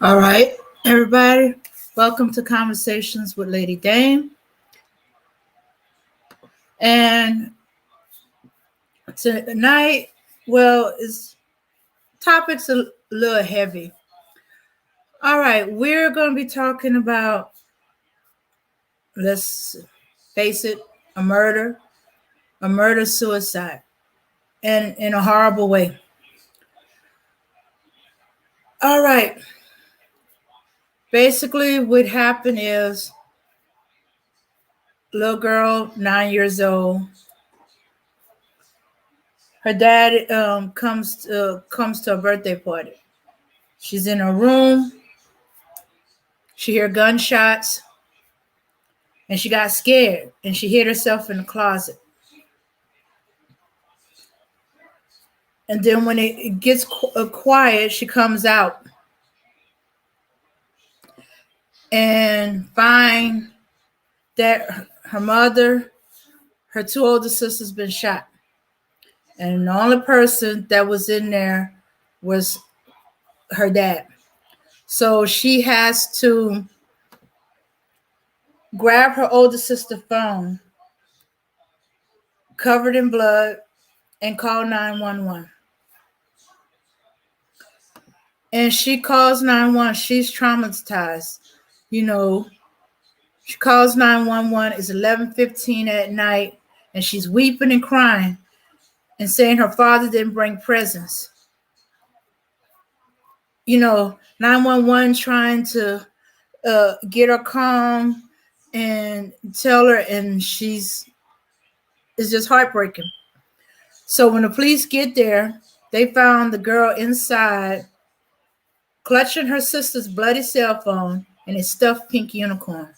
All right, everybody, welcome to Conversations with Lady Dame. And tonight, well, it's topics a little heavy. All right, we're going to be talking about, let's face it, a murder suicide, and in a horrible way. All right, basically, what happened is little girl, 9 years old. Her dad comes to a birthday party. She's in her room. She heard gunshots and she got scared and she hid herself in the closet. And then when it gets quiet, she comes out and find that her mother, her two older sisters been shot. And the only person that was in there was her dad. So she has to grab her older sister's phone, covered in blood, and call 911. And she calls 911. She's traumatized. She calls 911. It's 11:15 at night, and she's weeping and crying and saying her father didn't bring presents. 911 trying to get her calm and tell her, and it's just heartbreaking. So when the police get there, they found the girl inside, clutching her sister's bloody cell phone and a stuffed pink unicorn.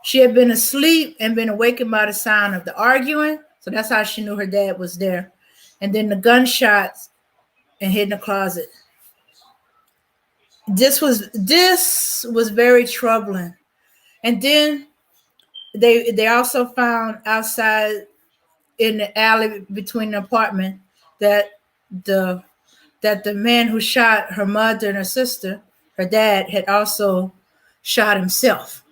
She had been asleep and been awakened by the sound of the arguing. So that's how she knew her dad was there. And then the gunshots and hid in the closet. This was very troubling. And then they also found outside in the alley between the apartment that the man who shot her mother and her sister, her dad, had also shot himself.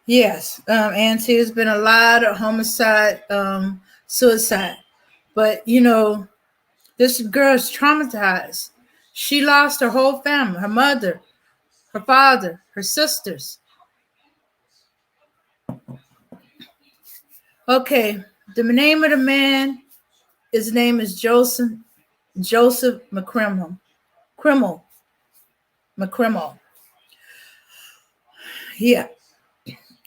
Yes, Auntie, there's been a lot of homicide, suicide. But, this girl's traumatized. She lost her whole family, her mother, her father, her sisters. Okay, the name of the man, his name is Joseph McCrimmel. McCrimmel. Yeah.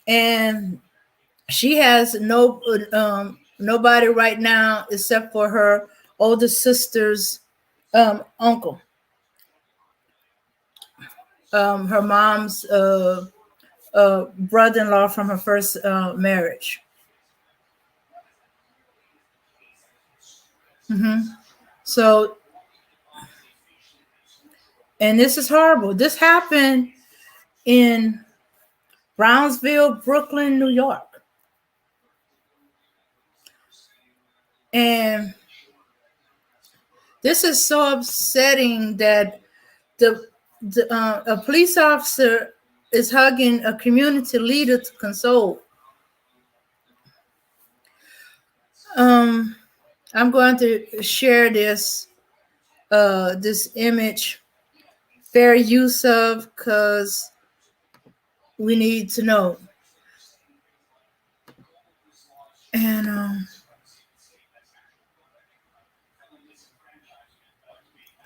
And she has nobody right now except for her older sister's uncle, her mom's brother-in-law from her first marriage. So, and this is horrible. This happened in Brownsville, Brooklyn, New York. And this is so upsetting that a police officer is hugging a community leader to console. I'm going to share this image, fair use of, because we need to know. And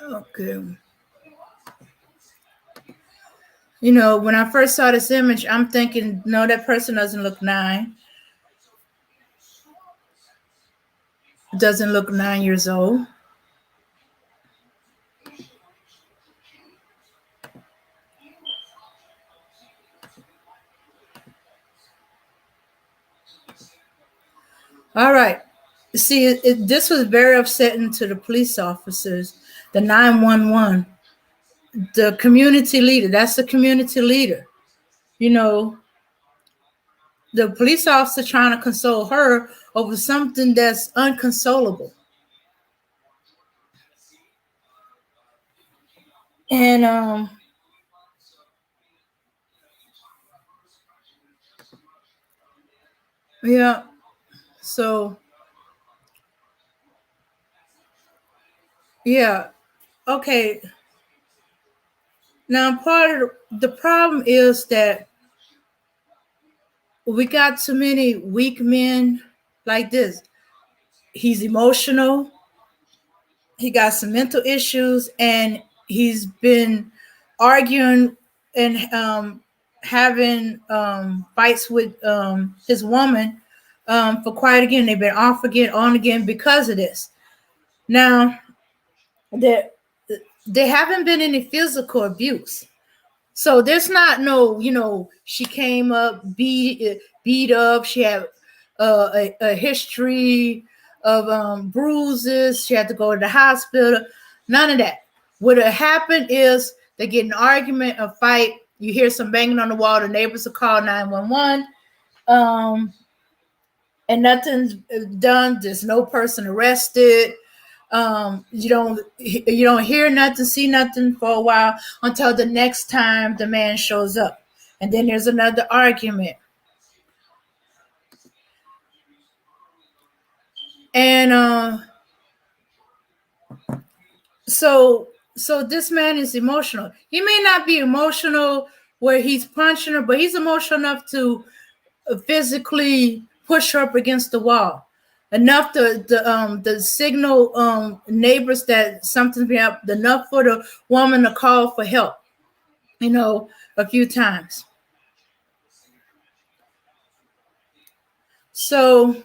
okay. When I first saw this image, I'm thinking, no, that person doesn't look 9. Doesn't look 9 years old. All right. See, this was very upsetting to the police officers, the 911, the community leader. That's the community leader. the police officer trying to console her over something that's unconsolable. And yeah, so yeah, okay. Now part of the problem is that we got too many weak men like this. He's emotional, he got some mental issues, and he's been arguing and having fights with his woman for quite again. They've been off again, on again because of this. Now, there haven't been any physical abuse. So there's not no, she came up beat up. She had a history of bruises. She had to go to the hospital. None of that. What had happened is they get in an argument, a fight. You hear some banging on the wall. The neighbors will call 911. And nothing's done. There's no person arrested. You don't hear nothing, see nothing for a while until the next time the man shows up, and then there's another argument. And so this man is emotional. He may not be emotional where he's punching her, but he's emotional enough to physically push her up against the wall, enough to signal neighbors that something's been up, enough for the woman to call for help, a few times. So,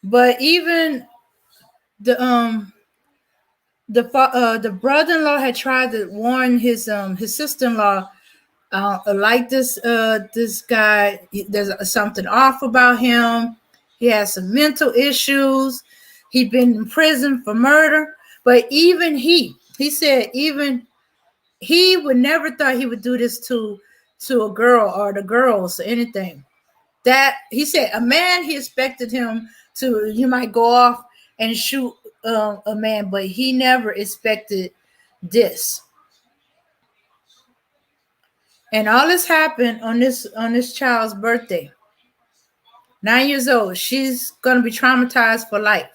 but even the brother-in-law had tried to warn his sister-in-law, like this guy, there's something off about him. He has some mental issues. He'd been in prison for murder. But even he said even he would never thought he would do this to a girl or the girls or anything. That he said a man, he expected him to, you might go off and shoot a man, but he never expected this. And all this happened on this child's birthday. 9 years old. She's gonna be traumatized for life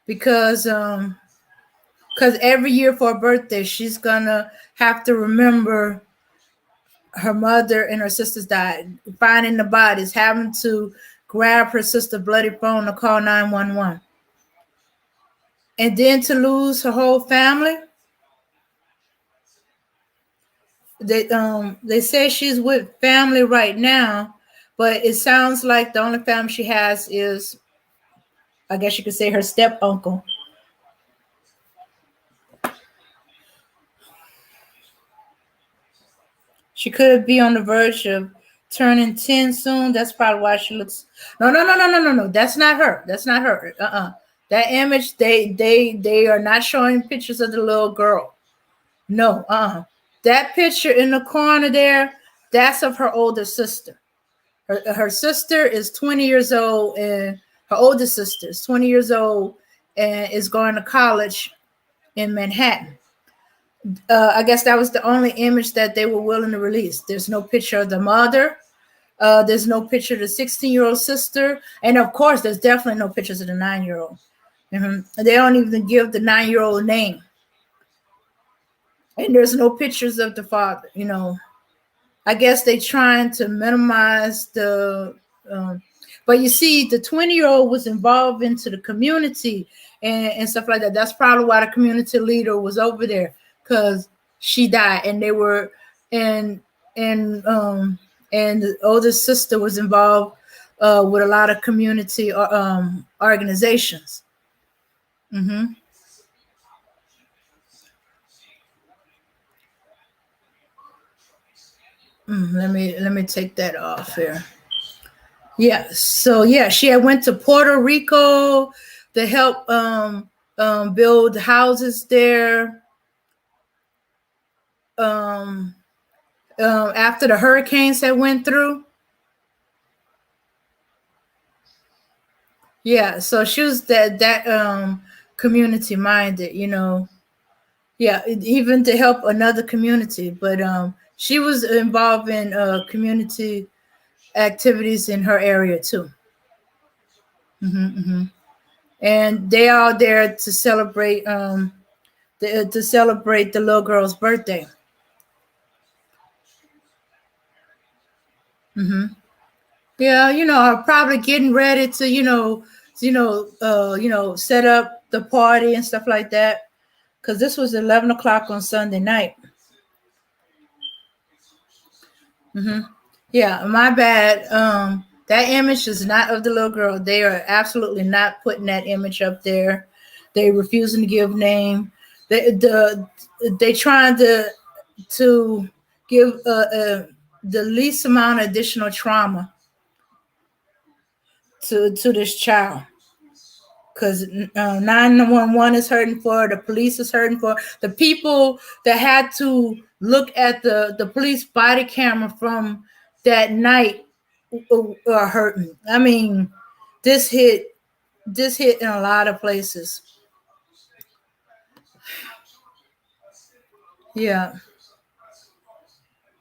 because every year for her birthday, she's gonna have to remember her mother and her sisters died, finding the bodies, having to grab her sister's bloody phone to call 911, and then to lose her whole family. They say she's with family right now, but it sounds like the only family she has is, I guess you could say, her step uncle. She could be on the verge of turning 10 soon. That's probably why she looks. No. That's not her. That's not her. That image, they are not showing pictures of the little girl. No. That picture in the corner there, that's of her older sister. Her sister is 20 years old, and her older sister is 20 years old and is going to college in Manhattan. I guess that was the only image that they were willing to release. There's no picture of the mother. There's no picture of the 16-year-old sister. And of course, there's definitely no pictures of the 9-year-old. Mm-hmm. They don't even give the 9-year-old name. And there's no pictures of the father, I guess they trying to minimize the, but you see, the 20-year-old was involved into the community and stuff like that. That's probably why the community leader was over there, because she died, and they were, and the older sister was involved with a lot of community organizations. Mm-hmm. Let me take that off here. Yeah. So yeah, she had went to Puerto Rico to help build houses there. um, after the hurricanes that went through. Yeah, so she was that community minded, Yeah, even to help another community, but she was involved in community activities in her area too. Hmm. And they are there to celebrate the little girl's birthday. Hmm. Yeah, I'm probably getting ready to set up the party and stuff like that, because this was 11 o'clock on Sunday night. Hmm. Yeah, my bad. That image is not of the little girl. They are absolutely not putting that image up there. They refusing to give name. They trying to give the least amount of additional trauma to this child, because 911 is hurting for her, the police is hurting for her. The people that had to look at the police body camera from that night are hurting. I mean, this hit in a lot of places. Yeah.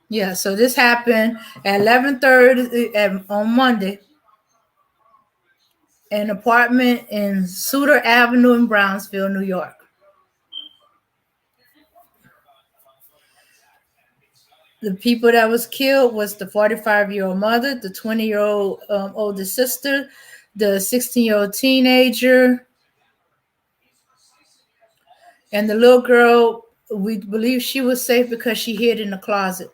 Yeah, so this happened at 11:30 on Monday, an apartment in Suter Avenue in Brownsville, New York. The people that was killed was the 45-year-old mother, the 20-year-old older sister, the 16-year-old teenager, and the little girl. We believe she was safe because she hid in the closet.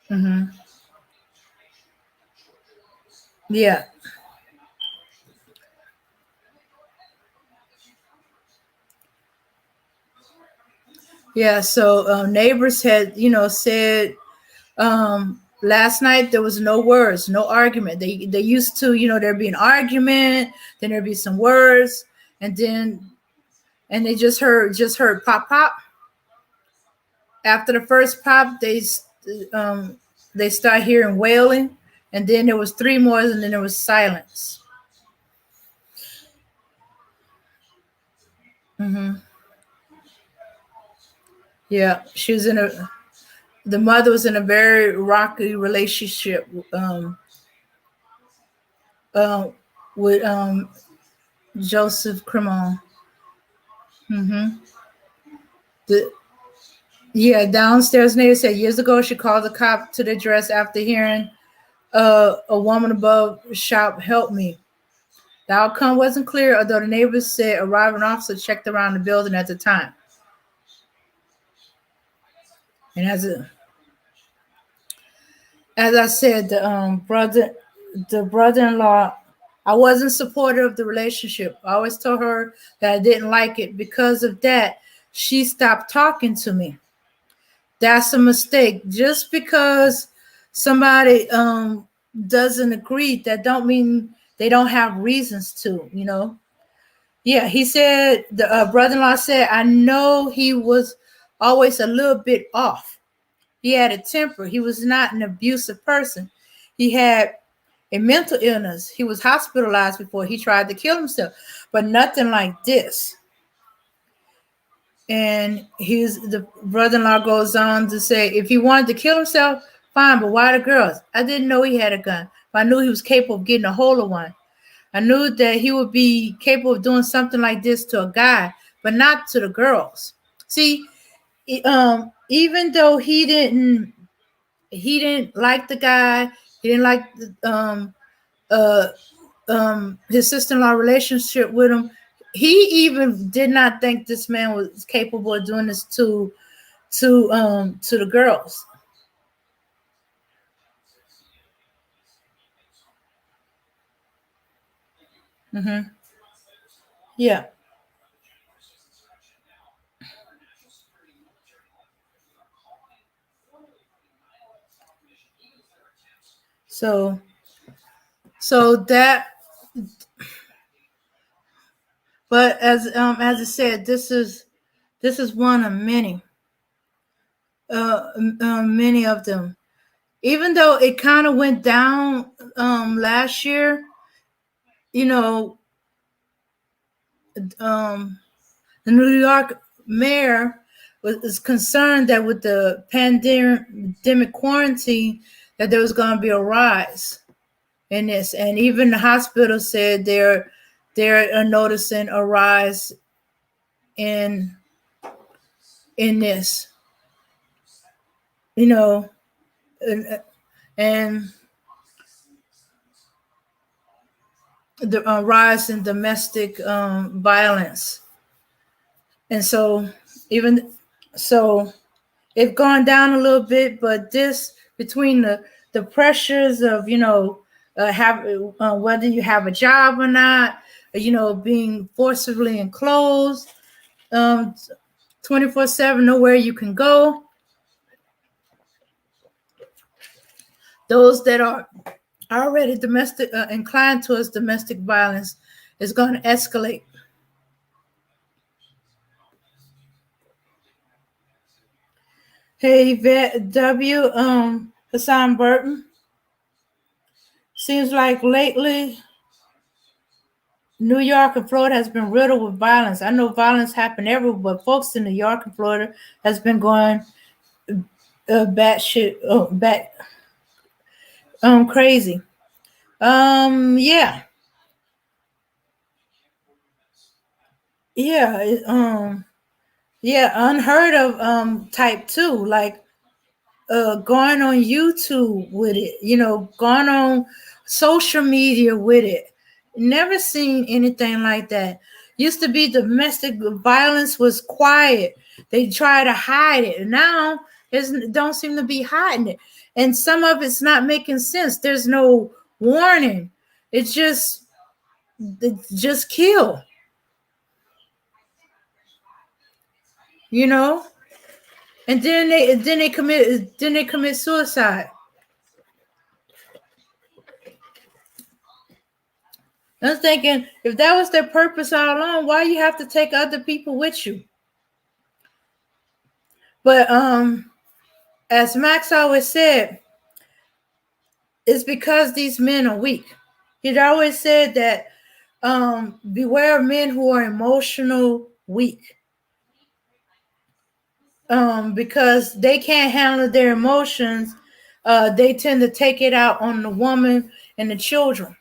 Hmm. Yeah, yeah. So neighbors had, said last night there was no words, no argument. They used to, there'd be an argument, then there'd be some words, and then they just heard pop pop. After the first pop, they start hearing wailing, and then there was three more, and then there was silence. Hmm. Yeah, she was in a. The mother was in a very rocky relationship uh, with Joseph Cremon. Hmm. The Yeah, downstairs neighbor said years ago she called the cop to the address after hearing a woman above shout, "Help me." The outcome wasn't clear, although the neighbors said a arriving officer checked around the building at the time. And as I said, the brother-in-law, I wasn't supportive of the relationship. I always told her that I didn't like it. Because of that, she stopped talking to me. That's a mistake. Just because somebody doesn't agree, that don't mean they don't have reasons to. Yeah, he said, the brother-in-law said, I know he was always a little bit off. He had a temper. He was not an abusive person. He had a mental illness. He was hospitalized before he tried to kill himself, but nothing like this. And the brother-in-law goes on to say, if he wanted to kill himself, fine, but why the girls? I didn't know he had a gun, but I knew he was capable of getting a hold of one. I knew that he would be capable of doing something like this to a guy, but not to the girls. See, even though he didn't like the guy, he didn't like uh, his sister-in-law relationship with him. He even did not think this man was capable of doing this to the girls. Hmm. Yeah. So so that, but as I said, this is This is one of many, many of them. Even though it kind of went down last year, you know, um, the New York mayor was concerned that with the pandemic quarantine, that there was going to be a rise in this, and even the hospital said they're noticing a rise in this, you know, and the rise in domestic violence, and so even so it's gone down a little bit, but this between the pressures of have whether you have a job or not, being forcibly enclosed, 24/7, nowhere you can go. Those that are already domestic inclined towards domestic violence is going to escalate. Hey, W. Hassan Burton. Seems like lately New York and Florida has been riddled with violence. I know violence happened everywhere, but folks in New York and Florida has been going crazy. Yeah, yeah, yeah, unheard of type too. Like going on YouTube with it, going on social media with it. Never seen anything like that. Used to be domestic violence was quiet. They try to hide it. Now it don't seem to be hiding it. And some of it's not making sense. There's no warning. It's just kill. You know? And then they commit suicide. I'm thinking, if that was their purpose all along, why you have to take other people with you? But as Max always said, it's because these men are weak. He'd always said that beware of men who are emotional weak. Because they can't handle their emotions, they tend to take it out on the woman and the children.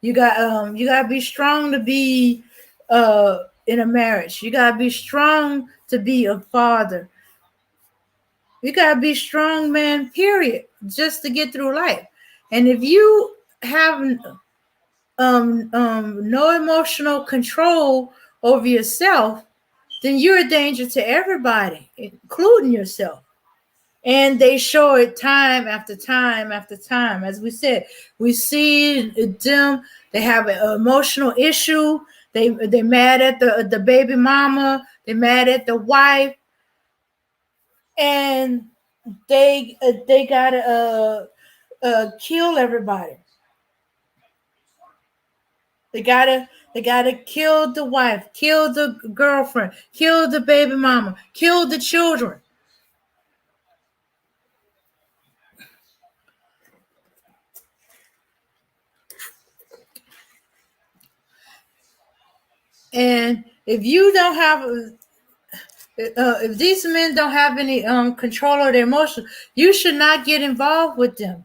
You gotta be strong to be in a marriage. You gotta be strong to be a father. You gotta be strong, man, period, just to get through life. And if you have no emotional control over yourself, then you're a danger to everybody, including yourself. And they show it time after time after time. As we said, we see them. They have an emotional issue. They mad at the baby mama. They mad at the wife, and they gotta kill everybody. They gotta kill the wife, kill the girlfriend, kill the baby mama, kill the children. And if you don't have if these men don't have any control of their emotions, you should not get involved with them.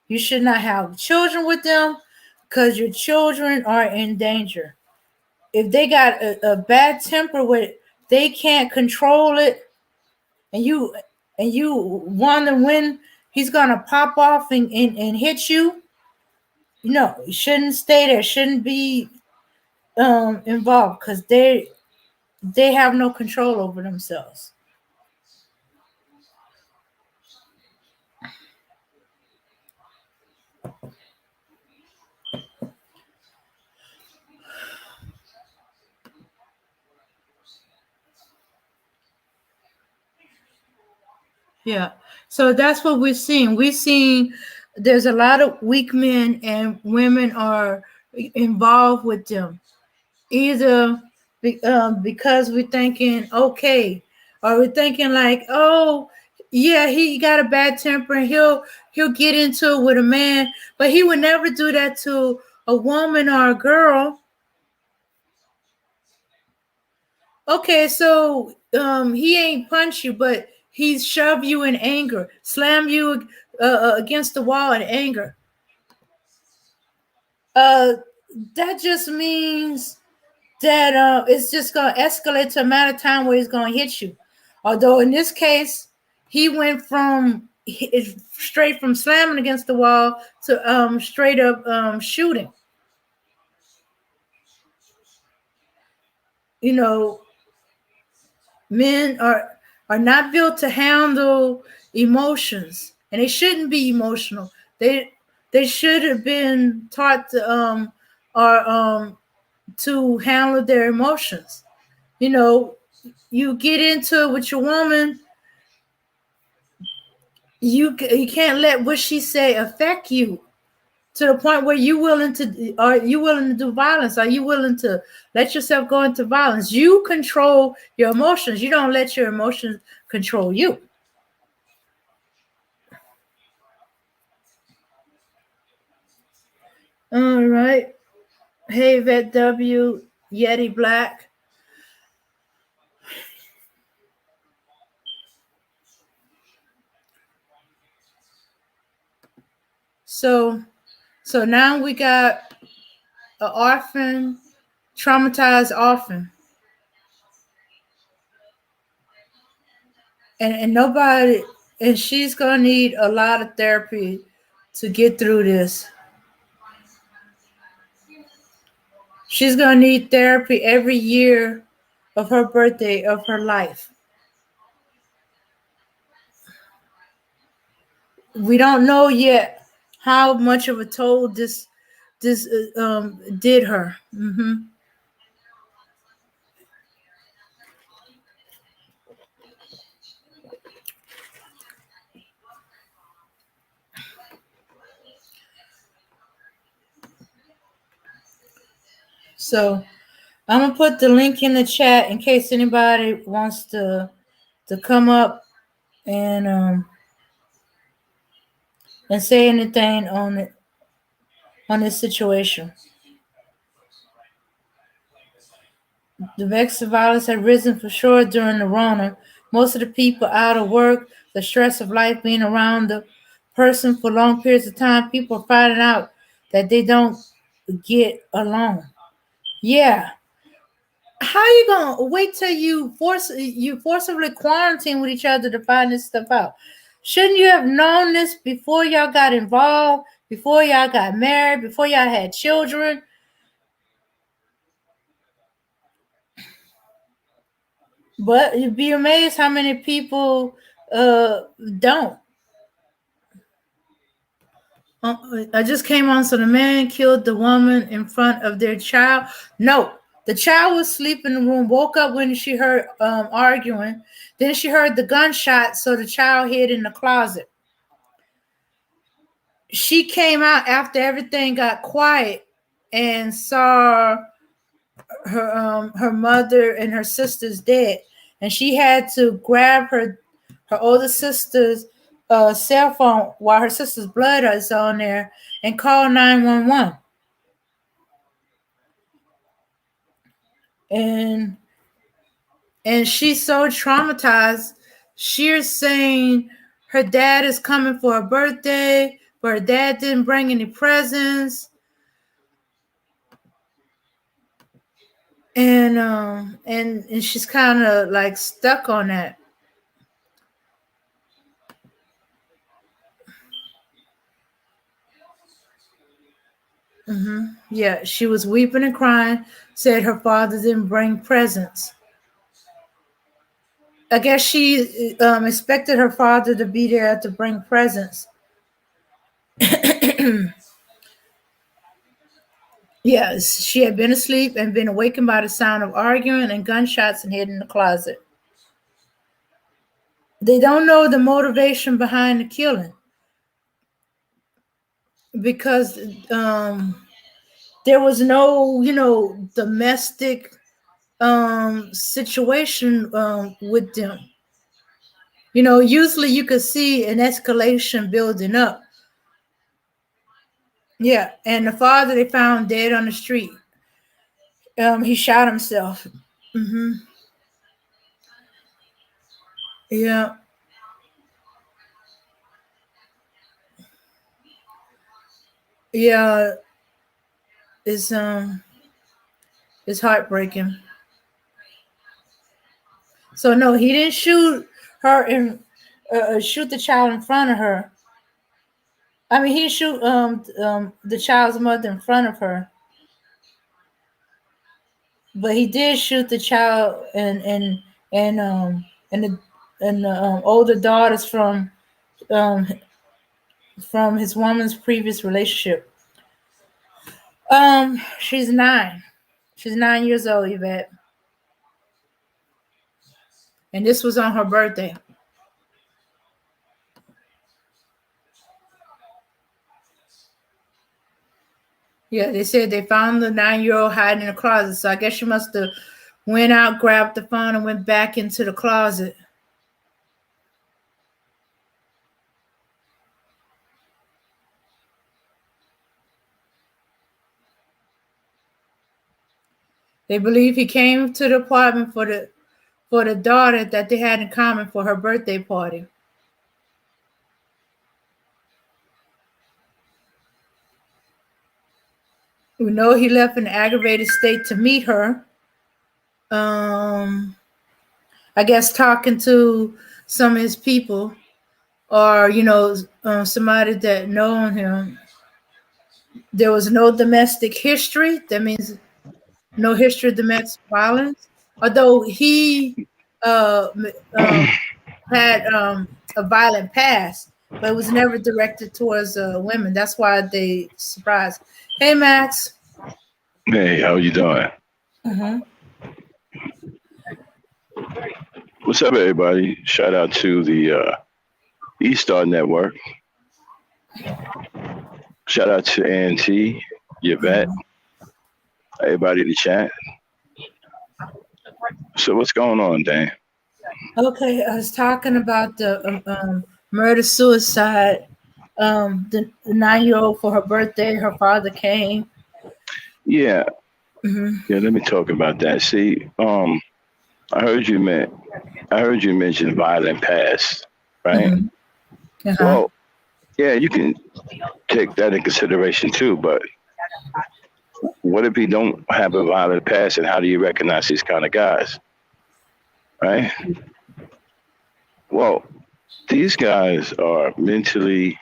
You should not have children with them, because your children are in danger. If they got a bad temper with it, they can't control it, and you wonder when he's gonna pop off and hit you. No, you shouldn't stay there. Shouldn't be involved, because they have no control over themselves. Yeah. So that's what we're seeing. We're seeing there's a lot of weak men, and women are involved with them. Either because we're thinking okay, or we're thinking like, oh yeah, he got a bad temper and he'll get into it with a man, but he would never do that to a woman or a girl. Okay, so he ain't punch you, but he shove you in anger, slam you against the wall in anger. Uh, that just means that it's just gonna escalate to a matter of time where he's gonna hit you. Although in this case, he went from straight from slamming against the wall to straight up shooting. You know, men are not built to handle emotions, and they shouldn't be emotional. They should have been taught or to handle their emotions. You know, you get into it with your woman, you can't let what she say affect you to the point where you willing to do violence. Are you willing to let yourself go into violence? You control your emotions. You don't let your emotions control you. All right. Hey, Vet W, Yeti Black. So, so now we got an orphan, traumatized orphan, and nobody, and she's gonna need a lot of therapy to get through this. She's gonna need therapy every year of her birthday of her life. We don't know yet how much of a toll this did her. So I'm gonna put the link in the chat in case anybody wants to come up and and say anything on it on this situation. The vex of violence had risen for sure during the Rona. Most of the people out of work, the stress of life being around the person for long periods of time, people are finding out that they don't get along. Yeah. How you gonna wait till you forcibly quarantine with each other to find this stuff out? Shouldn't you have known this before y'all got involved, before y'all got married, before y'all had children? But you'd be amazed how many people don't. I just came on. So the man killed the woman in front of their child. No, the child was asleep in the room. Woke up when she heard arguing. Then she heard the gunshot. So the child hid in the closet. She came out after everything got quiet and saw her mother and her sisters dead, and she had to grab her older sister's cell phone while her sister's blood is on there and call 911. And she's so traumatized. She's saying her dad is coming for her birthday, but her dad didn't bring any presents. And she's kind of like stuck on that. Yeah, she was weeping and crying, said her father didn't bring presents. I guess she expected her father to be there to bring presents. Yes, she had been asleep and been awakened by the sound of arguing and gunshots and hid in the closet. They don't know the motivation behind the killing because there was no, domestic situation with them. You know, usually you could see an escalation building up. Yeah, and the father they found dead on the street. He shot himself. Hmm. Yeah, yeah, it's it's heartbreaking. So no, he didn't shoot her and shoot the child in front of her. I mean, he shoot the child's mother in front of her, but he did shoot the child and the older daughters um from his woman's previous relationship. She's 9. She's 9 years old, Yvette, and this was on her birthday. Yeah, they said they found the 9-year-old hiding in a closet. So I guess she must have went out, grabbed the phone, and went back into the closet. They believe he came to the apartment for the daughter that they had in common for her birthday party. We know he left in an aggravated state to meet her. I guess talking to some of his people, or somebody that known him. There was no domestic history. That means no history of domestic violence. Although he uh, had a violent past, but it was never directed towards women. That's why they surprised. Hey, Max. Hey, how you doing? Mm-hmm. What's up, everybody? Shout out to the E-Star Network. Shout out to A&T, Yvette, everybody in the chat. So what's going on, Dan? Okay, I was talking about the murder suicide. The 9-year-old for her birthday, her father came. Yeah, Mm-hmm. yeah. Let me talk about that. See, I heard you mention violent past, right? Mm-hmm. Uh-huh. Well, yeah, you can take that in consideration too. But what if he don't have a violent past, and how do you recognize these kind of guys, right? Well, these guys are mentally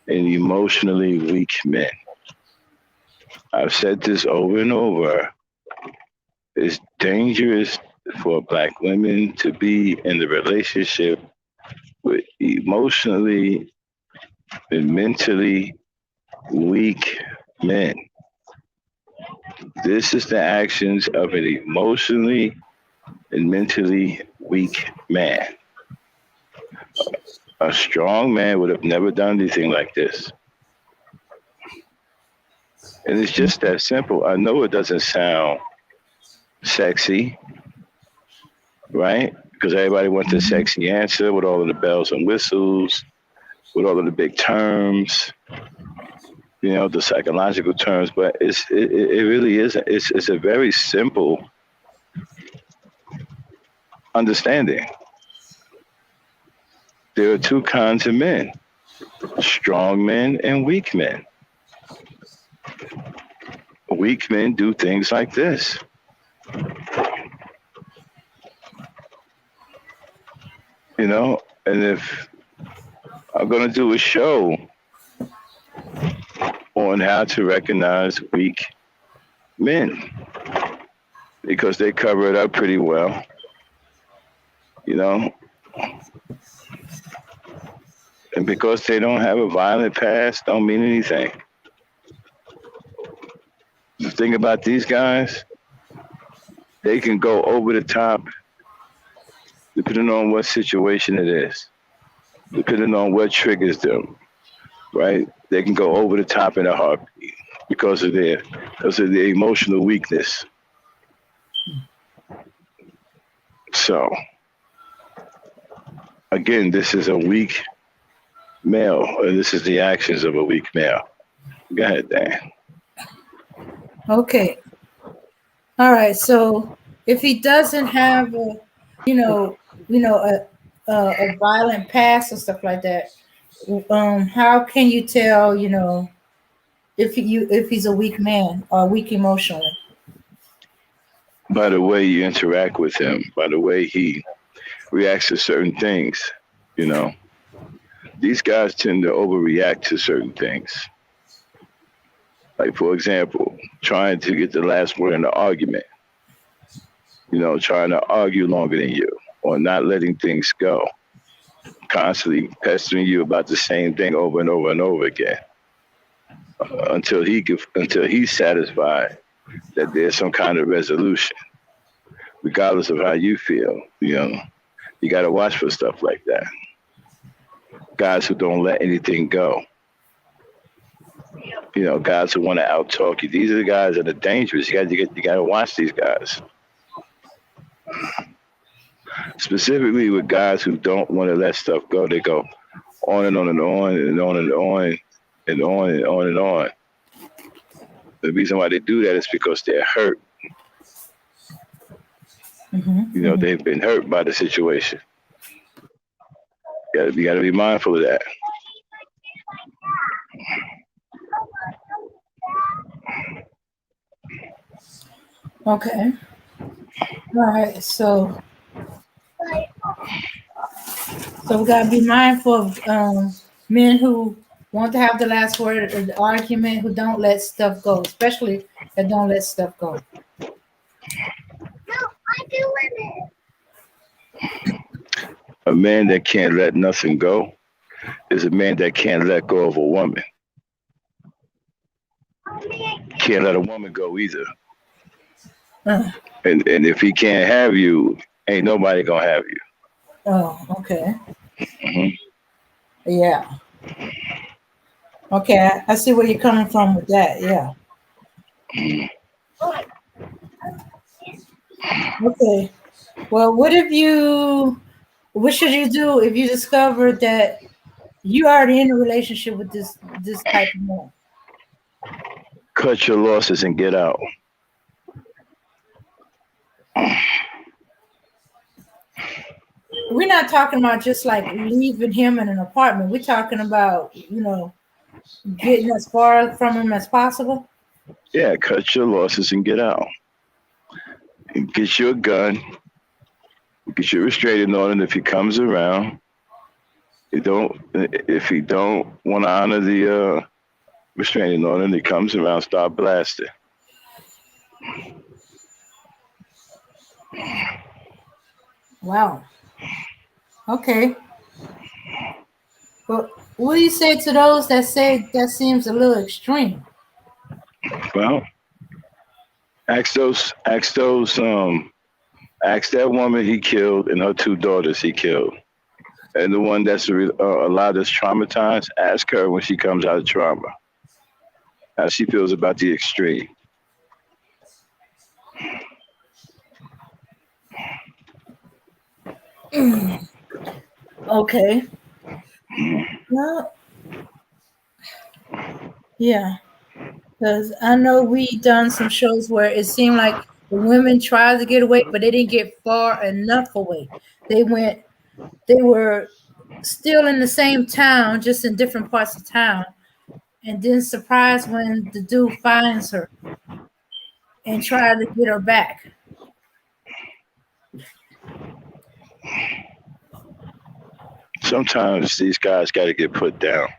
and emotionally weak men. I've said this over and over. It's dangerous for black women to be in the relationship with emotionally and mentally weak men. This is the actions of an emotionally and mentally weak man. A strong man would have never done anything like this. And it's just that simple. I know it doesn't sound sexy, right? Because everybody wants the sexy answer with all of the bells and whistles, with all of the big terms, the psychological terms. But it really isn't. It's a very simple understanding. There are two kinds of men: strong men and weak men. Weak men do things like this. And if I'm going to do a show on how to recognize weak men, because they cover it up pretty well, and because they don't have a violent past, don't mean anything. The thing about these guys, they can go over the top depending on what situation it is, depending on what triggers them, right? They can go over the top in a heartbeat because of their emotional weakness. So again, this is a weak male, or this is the actions of a weak male. Go ahead, Dan. Okay. All right. So if he doesn't have a, you know, a violent past and stuff like that, how can you tell, if he's a weak man or weak emotionally? By the way you interact with him, by the way he reacts to certain things, you know, these guys tend to overreact to certain things. Like, for example, trying to get the last word in an argument, trying to argue longer than you, or not letting things go, constantly pestering you about the same thing over and over and over again, until he's satisfied that there's some kind of resolution, regardless of how you feel. You got to watch for stuff like that. Guys who don't let anything go. Guys who want to outtalk you. These are the guys that are dangerous. You got to watch these guys. Specifically with guys who don't want to let stuff go, they go on and on and on and on and on and on and on and on. The reason why they do that is because they're hurt. They've been hurt by the situation. You got to be mindful of that. Okay. All right. So we gotta be mindful of men who want to have the last word of the argument, who don't let stuff go, especially that don't let stuff go. No, I do it. A man that can't let nothing go is a man that can't let go of a woman. Can't let a woman go either. And if he can't have you, ain't nobody gonna have you. Oh, okay. Yeah. Okay, I see where you're coming from with that. Yeah. Okay. Well, what should you do if you discover that you already in a relationship with this type of man? Cut your losses and get out. We're not talking about just like leaving him in an apartment. We're talking about, getting as far from him as possible. Yeah, cut your losses and get out. And get your gun. Get your restraining order. And if he comes around, if he don't want to honor the restraining order, and he comes around, start blasting. Wow. Okay. But what do you say to those that say that seems a little extreme? Well, ask that woman he killed and her two daughters he killed. And the one that's a lot that's traumatized, ask her when she comes out of trauma how she feels about the extreme. Okay. Well, yeah. Because I know we done some shows where it seemed like the women tried to get away, but they didn't get far enough away. They were still in the same town, just in different parts of town. And then surprised when the dude finds her and try to get her back. Sometimes these guys got to get put down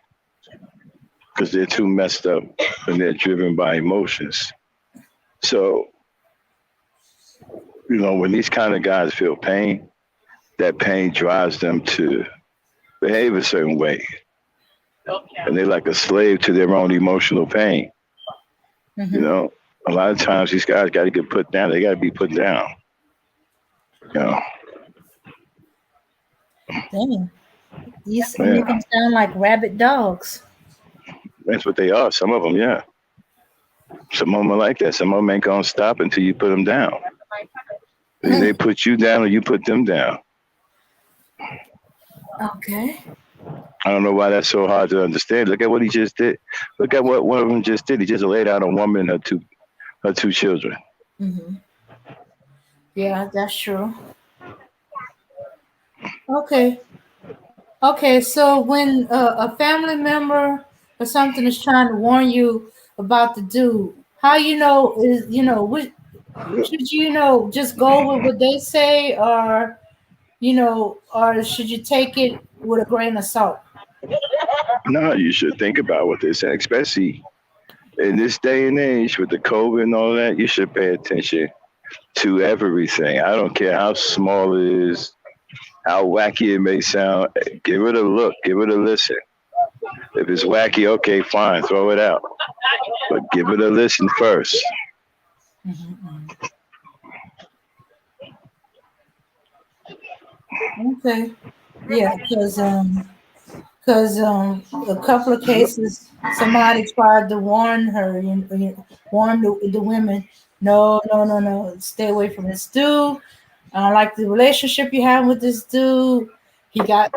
because they're too messed up and they're driven by emotions. So, when these kind of guys feel pain, that pain drives them to behave a certain way. And they're like a slave to their own emotional pain. A lot of times these guys got to get put down. They got to be put down. Dang. You make them sound like rabid dogs. That's what they are. Some of them, yeah. Some of them are like that. Some of them ain't going to stop until you put them down. They put you down or you put them down. Okay. I don't know why that's so hard to understand. Look at what he just did. Look at what one of them just did. He just laid out a woman and her two children. Hmm. Yeah, that's true. Okay. Okay, so when a family member or something is trying to warn you about the dude, how you know is which, should you just go with what they say, or or should you take it with a grain of salt? No, you should think about what they say, especially in this day and age with the COVID and all that. You should pay attention to everything. I don't care how small it is, how wacky it may sound. Give it a look, give it a listen. If it's wacky, okay, fine, throw it out. But give it a listen first. Hmm. Okay, yeah, because a couple of cases somebody tried to warn her, warn the women, no, no, no, no, stay away from this dude. I don't like the relationship you have with this dude. He got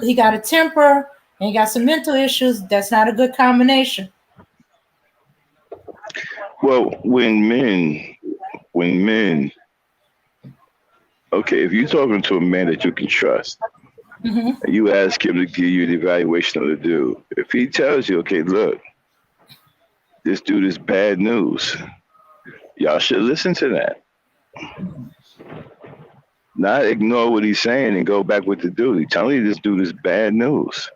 he got a temper and he got some mental issues. That's not a good combination. Well, when men, okay, if you're talking to a man that you can trust, Hmm. and you ask him to give you the evaluation of the dude, if he tells you, okay, look, this dude is bad news, y'all should listen to that. Not ignore what he's saying and go back with the dude. He's telling you this dude is bad news.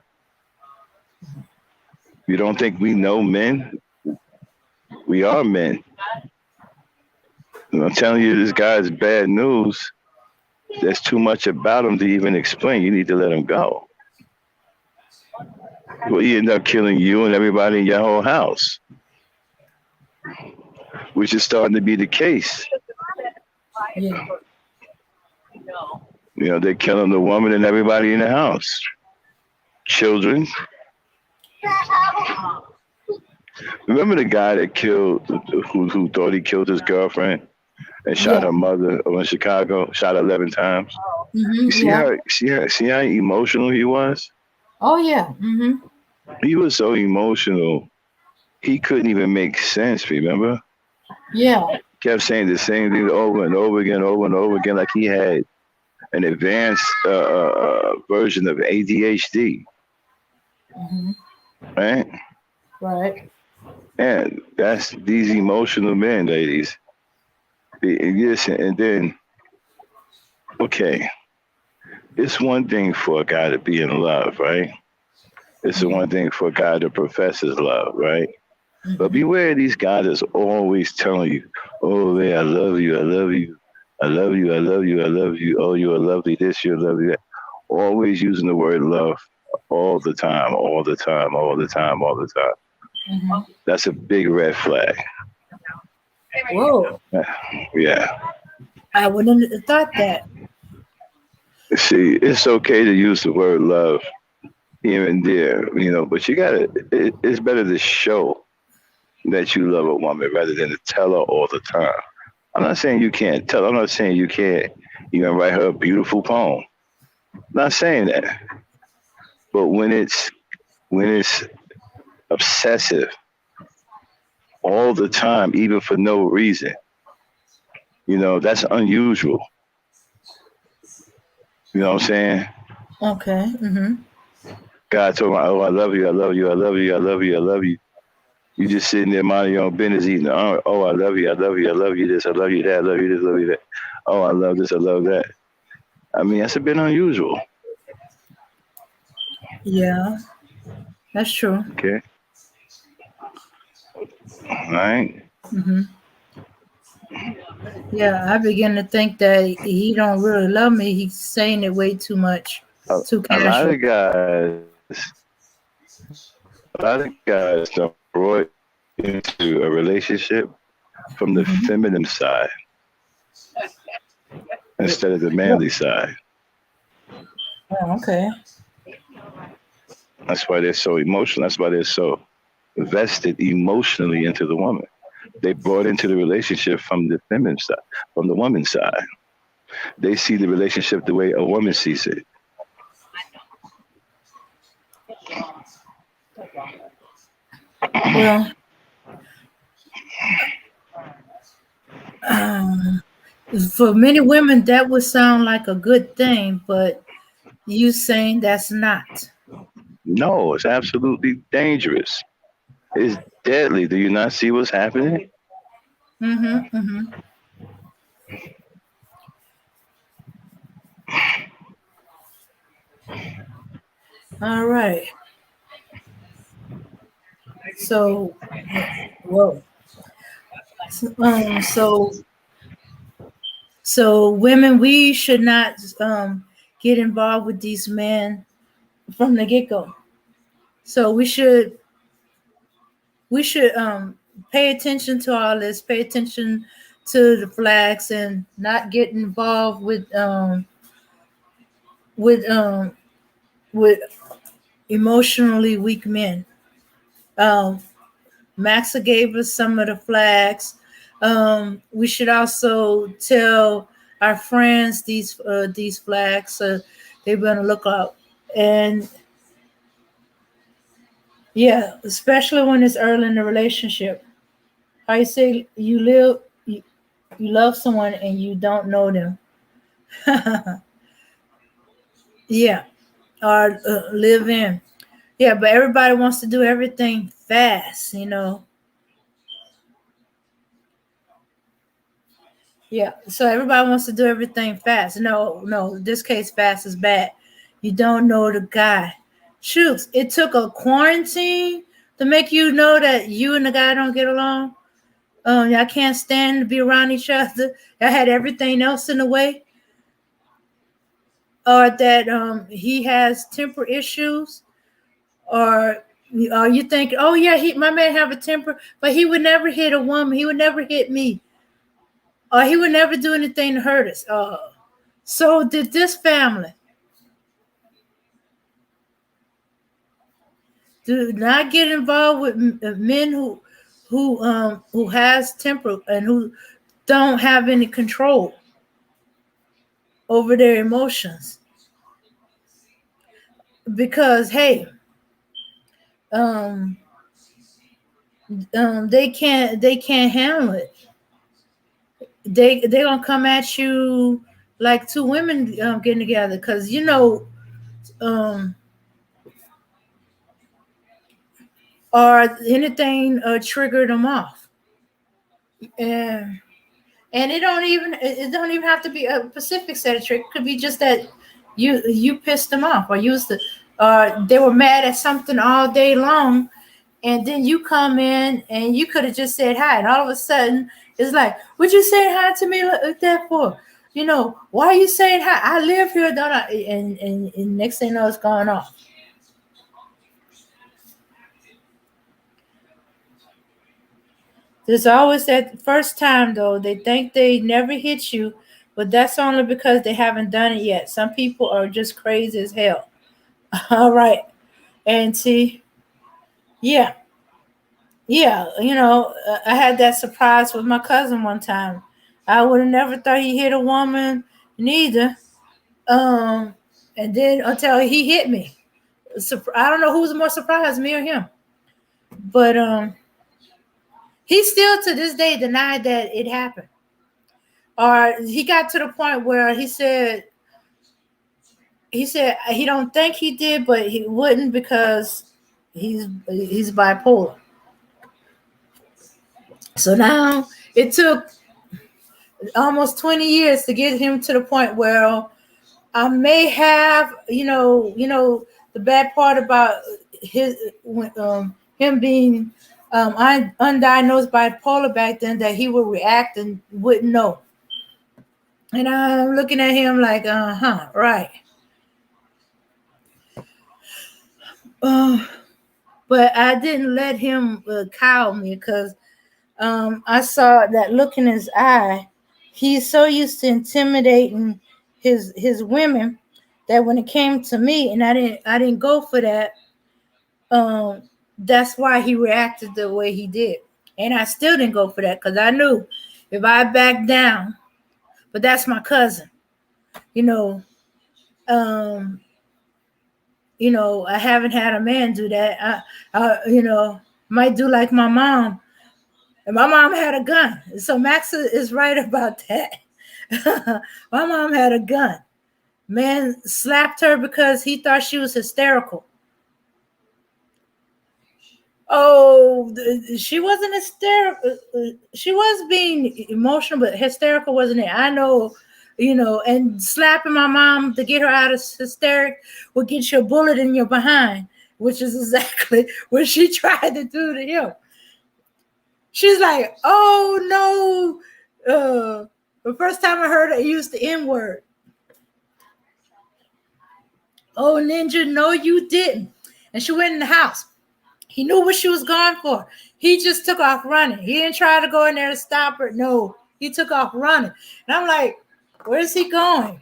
You don't think we know men? We are men. And I'm telling you, this guy is bad news. There's too much about him to even explain. You need to let him go. Well, he end up killing you and everybody in your whole house, which is starting to be the case. Yeah. They're killing the woman and everybody in the house. Children. Remember the guy that killed, who thought he killed his girlfriend and shot Yeah. her mother in Chicago, shot her 11 times? You Hmm. see Yeah. how emotional he was? Oh yeah. Hmm. He was so emotional, he couldn't even make sense, remember? Yeah. Kept saying the same thing over and over again, over and over again, like he had an advanced version of ADHD, Hmm. right? Right. And that's these emotional men, ladies. Yes, and then, okay, it's one thing for a guy to be in love, right? It's the one thing for a guy to profess his love, right? But Hmm. beware of these guys that's always telling you, oh, man, I love you, I love you, I love you, I love you, I love you, oh, you're lovely this, you're lovely that. Always using the word love all the time, all the time, all the time, all the time. Hmm. That's a big red flag. Whoa. Yeah. I wouldn't have thought that. See, it's okay to use the word love here and there, but it's better to show that you love a woman rather than to tell her all the time. I'm not saying you can't tell. I'm not saying you can't even write her a beautiful poem. I'm not saying that. But when it's obsessive all the time, even for no reason, that's unusual. You know what I'm saying? Okay. Hmm. God told me, oh, I love you, I love you, I love you, I love you, I love you. You just sitting there minding your own business, eating. Oh, I love you, I love you, I love you this, I love you that, I love you this, I love you that. Oh, I love this, I love that. I mean, that's a bit unusual. Yeah, that's true. Okay, all right. Hmm. Yeah, I begin to think that he don't really love me. He's saying it way too much, too A lot casual. of guys, don't brought into a relationship from the Hmm. feminine side instead of the manly side. Oh, okay. That's why they're so emotional. That's why they're so vested emotionally into the woman. They brought into the relationship from the feminine side, from the woman's side. They see the relationship the way a woman sees it. Well, um, for many women, that would sound like a good thing, but you saying that's not. No, it's absolutely dangerous. It's deadly. Do you not see what's happening? Mm-hmm. Mm-hmm. All right. So, whoa. So, so women, we should not get involved with these men from the get go. So we should pay attention to all this, pay attention to the flags, and not get involved with um with emotionally weak men. Um, Maxa gave us some of the flags. We should also tell our friends these flags, so they better look out. And yeah, especially when it's early in the relationship. I say you love someone and you don't know them. Yeah, or live in. Yeah, but everybody wants to do everything fast. Yeah, so everybody wants to do everything fast. No, no, in this case, fast is bad. You don't know the guy. Shoots, it took a quarantine to make you know that you and the guy don't get along. Y'all can't stand to be around each other. Y'all had everything else in the way, or that he has temper issues, or you think, oh yeah, my man have a temper, but he would never hit a woman. He would never hit me, or he would never do anything to hurt us. So did this family. Do not get involved with men who has temper and who don't have any control over their emotions, because hey, um, they can't handle it. They're gonna come at you like two women getting together, because um, or anything triggered them off. And it don't even have to be a specific set of trick. It could be just that you pissed them off, or they were mad at something all day long, and then you come in and you could have just said hi, and all of a sudden it's like, what you saying hi to me like that for? Why are you saying hi? I live here, don't I? And next thing you know, it's going off. There's always that first time, though. They think they never hit you, but that's only because they haven't done it yet. Some people are just crazy as hell. All right. And see, yeah, yeah, I had that surprise with my cousin one time. I would have never thought he hit a woman, neither. Um, and then until he hit me. I don't know who's more surprised, me or him. But he still to this day denied that it happened. Or he got to the point where he said he don't think he did, but he wouldn't, because he's bipolar. So now it took almost 20 years to get him to the point where I may have, the bad part about him being undiagnosed bipolar back then, that he would react and wouldn't know. And I'm looking at him like, right. Uh, but I didn't let him cow me, because I saw that look in his eye. He's so used to intimidating his women, that when it came to me and I didn't go for that, that's why he reacted the way he did. And I still didn't go for that because I knew if I backed down, but that's my cousin, you know, um, I haven't had a man do that. Might do like my mom. And my mom had a gun. So Max is right about that. My mom had a gun. Man slapped her because he thought she was hysterical. Oh, she wasn't hysterical. She was being emotional, but hysterical wasn't it? I know, and slapping my mom to get her out of hysteric will get you a bullet in your behind, which is exactly what she tried to do to him. She's like, oh no. The first time I heard her use the N word. Oh, Ninja, no, you didn't. And she went in the house. He knew what she was going for. He just took off running. He didn't try to go in there to stop her. No, he took off running. And I'm like, where's he going?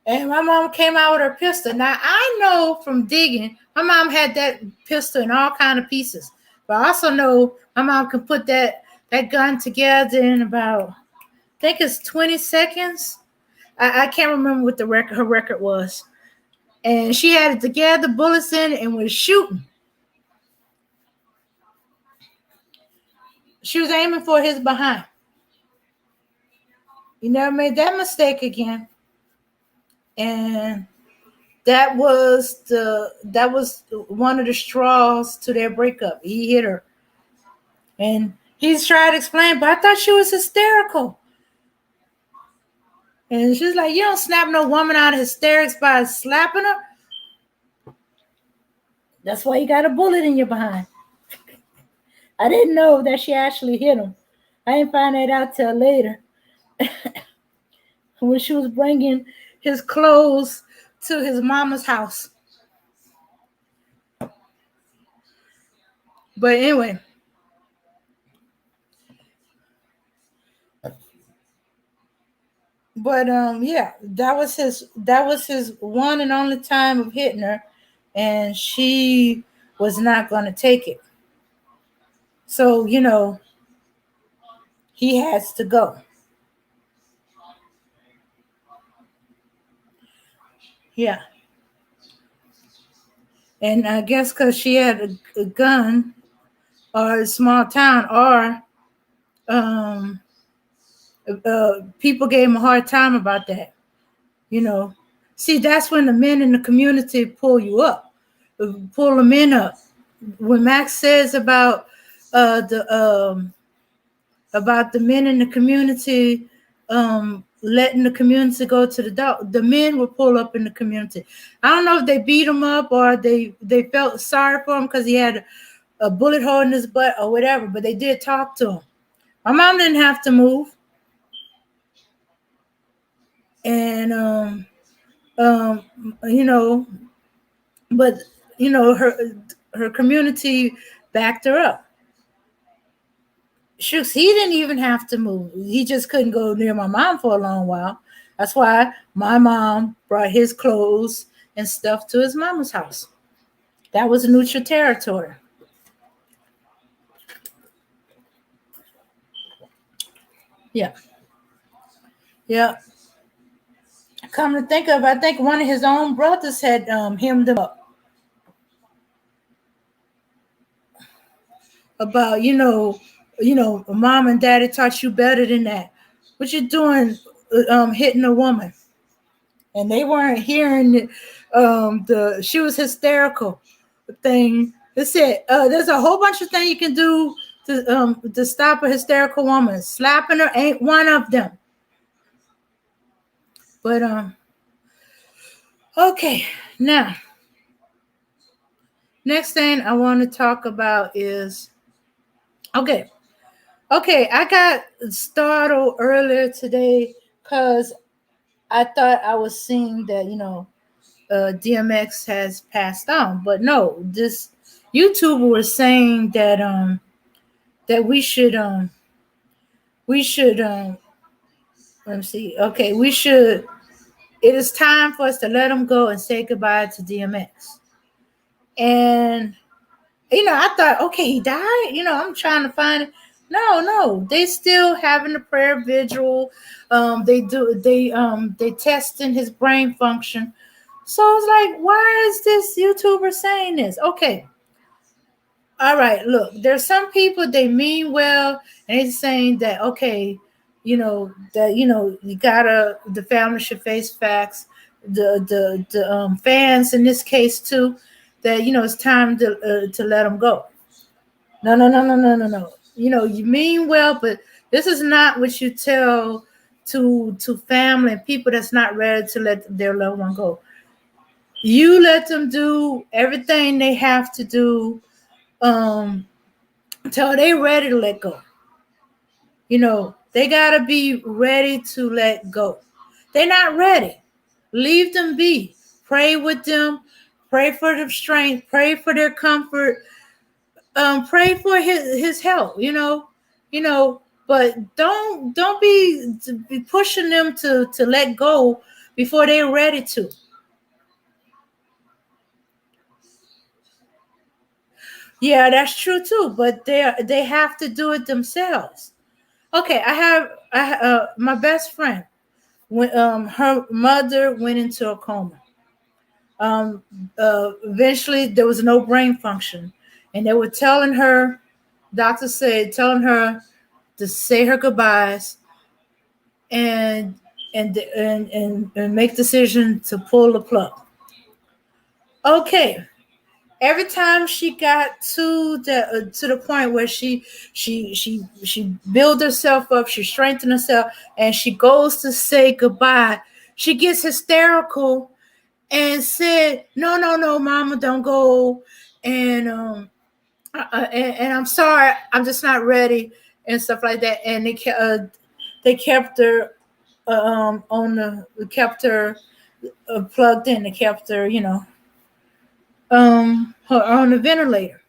And my mom came out with her pistol. Now, I know from digging, my mom had that pistol in all kind of pieces. But I also know my mom can put that gun together in about, I think it's 20 seconds. I can't remember what her record was. And she had it together, bullets in it, and was shooting. She was aiming for his behind. You never made that mistake again. And that was one of the straws to their breakup. He hit her. And he's trying to explain, but I thought she was hysterical. And she's like, you don't snap no woman out of hysterics by slapping her. That's why you got a bullet in your behind. I didn't know that she actually hit him. I didn't find that out till later. When she was bringing his clothes to his mama's house. But anyway. But yeah, that was his one and only time of hitting her, and she was not going to take it. So, he has to go. Yeah. And I guess because she had a gun or a small town, or people gave him a hard time about that. See, that's when the men in the community pull you up, pull the men up. When Max says about the men in the community letting the community go to the dog, the men would pull up in the community. I don't know if they beat him up or they felt sorry for him because he had a bullet hole in his butt or whatever, but they did talk to him. My mom didn't have to move. And but her community backed her up. Shooks, he didn't even have to move. He just couldn't go near my mom for a long while. That's why my mom brought his clothes and stuff to his mama's house. That was neutral territory. Yeah. Yeah. Come to think of it, I think one of his own brothers had hemmed him up about, mom and daddy taught you better than that. What you doing hitting a woman? And they weren't hearing the she was hysterical thing. They said there's a whole bunch of things you can do to stop a hysterical woman. Slapping her ain't one of them. But okay, now next thing I want to talk about is okay. I got startled earlier today because I thought I was seeing that DMX has passed on, but no, this YouTuber was saying that that we should let me see. Okay, we should. It is time for us to let him go and say goodbye to DMX. And I thought, okay, he died. I'm trying to find it. No, no, they still having the prayer vigil. They testing his brain function. So I was like, why is this YouTuber saying this? Okay, all right, look, there's some people they mean well, and they're saying that okay, that you gotta the family should face facts. The fans in this case too, that it's time to let them go. No, no, no, no, no, no, no. You mean well, but this is not what you tell to family and people that's not ready to let their loved one go. You let them do everything they have to do until they ready to let go. They gotta be ready to let go. They're not ready. Leave them be. Pray with them. Pray for their strength. Pray for their comfort. Pray for his help. You know. But don't be pushing them to let go before they're ready to. Yeah, that's true too. But they have to do it themselves. Okay, my best friend when her mother went into a coma. Um, Eventually, there was no brain function, and they were telling her. Doctor said, telling her to say her goodbyes and make decision to pull the plug. Okay, every time she got to the point where she built herself up, she strengthened herself, and she goes to say goodbye, she gets hysterical and said, "No, no, no, Mama, don't go." And and I'm sorry, I'm just not ready, and stuff like that. And they kept her on kept her plugged in, they kept her, her on the ventilator,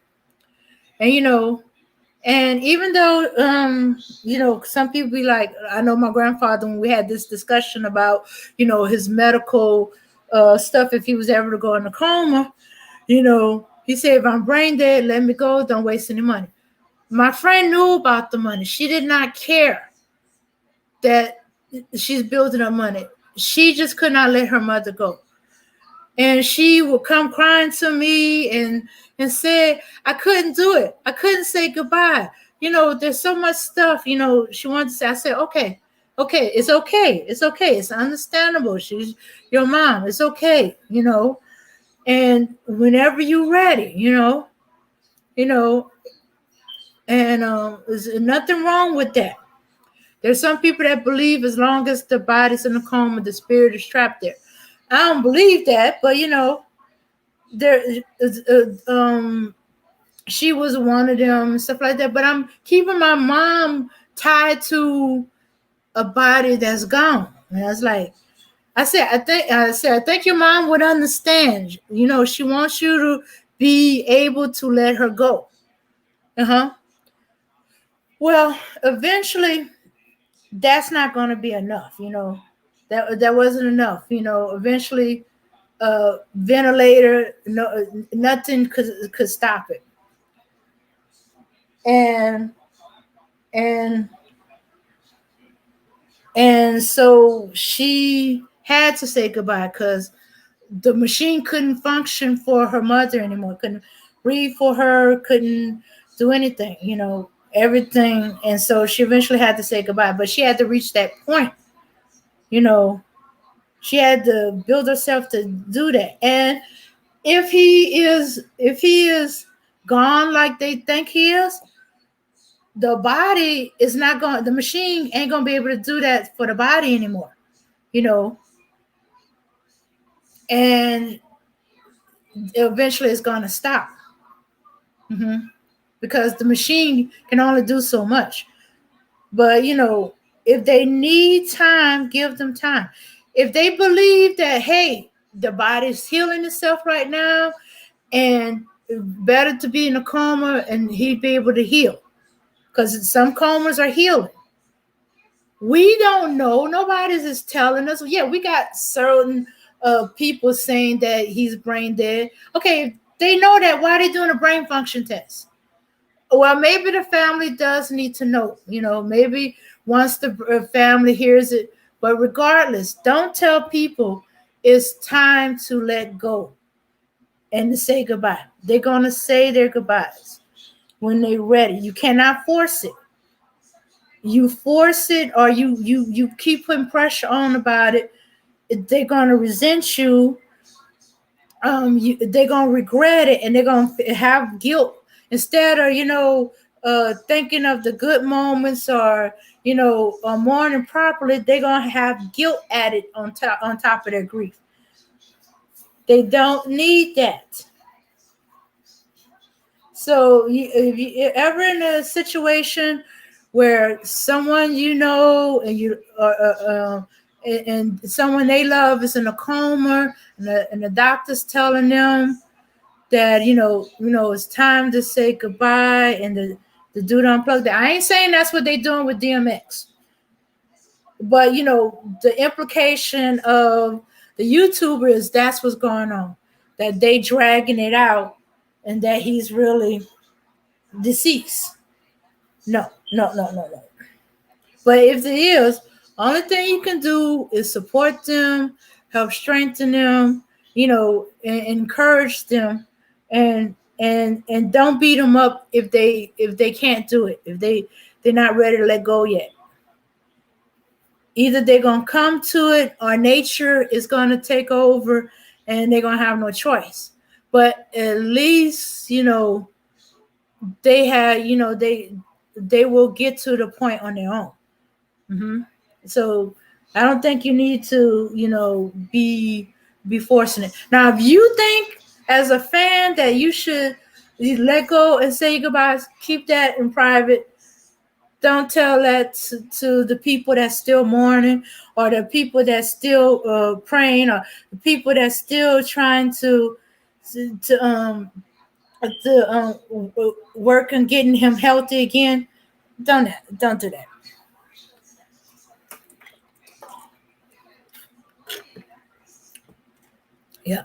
and and even though some people be like, I know my grandfather when we had this discussion about his medical stuff, if he was ever to go in a coma, he said, if I'm brain dead, let me go, don't waste any money. My friend knew about the money. She did not care that she's building up money. She just could not let her mother go. And she would come crying to me and say, I couldn't do it. I couldn't say goodbye. There's so much stuff, she wanted to say. I said, okay, okay, it's okay. It's okay. It's understandable. She's your mom. It's okay. And whenever you're ready, you know, and there's nothing wrong with that. There's some people that believe as long as the body's in a coma, the spirit is trapped there. I don't believe that, but there, she was one of them and stuff like that. But I'm keeping my mom tied to a body that's gone. And I was like, I think your mom would understand. She wants you to be able to let her go. Uh huh. Well, eventually, that's not going to be enough. That wasn't enough. Eventually, ventilator, no, nothing could stop it. And and and so she had to say goodbye because the machine couldn't function for her mother anymore. Couldn't read for her. Couldn't do anything. Everything. And so she eventually had to say goodbye. But she had to reach that point. You know, she had to build herself to do that. And if he is gone like they think he is, the body is not going. The machine ain't gonna be able to do that for the body anymore. You know, and eventually it's gonna stop. Hmm. Because the machine can only do so much. But if they need time, give them time. If they believe that, hey, the body's healing itself right now, and better to be in a coma and he'd be able to heal, because some comas are healing. We don't know. Nobody's is telling us. Yeah, we got certain people saying that he's brain dead. Okay, They know that. Why are they doing a brain function test? Well, maybe the family does need to know. Maybe once the family hears it. But regardless, don't tell people it's time to let go and to say goodbye. They're going to say their goodbyes when they're ready. You cannot force it. You force it, or you keep putting pressure on about it, they're going to resent you. They're gonna regret it, and they're gonna have guilt instead of thinking of the good moments, or mourning properly. They're gonna have guilt added on top of their grief. They don't need that. So if you're ever in a situation where someone and and someone they love is in a coma, and the doctor's telling them that it's time to say goodbye, and the dude unplugged it. I ain't saying that's what they doing with DMX, but the implication of the YouTuber is that's what's going on, that they dragging it out, and that he's really deceased. No, no, no, no, no. But if it is, only thing you can do is support them, help strengthen them, and encourage them, and don't beat them up if they can't do it, if they're not ready to let go yet. Either they're gonna come to it, or nature is gonna take over, and they're gonna have no choice. But at least they have they will get to the point on their own. Mm-hmm. So I don't think you need to, be forcing it. Now, if you think as a fan that you should let go and say goodbyes, keep that in private. Don't tell that to the people that's still mourning, or the people that's still praying, or the people that's still trying to work on getting him healthy again. Don't do that. Yeah.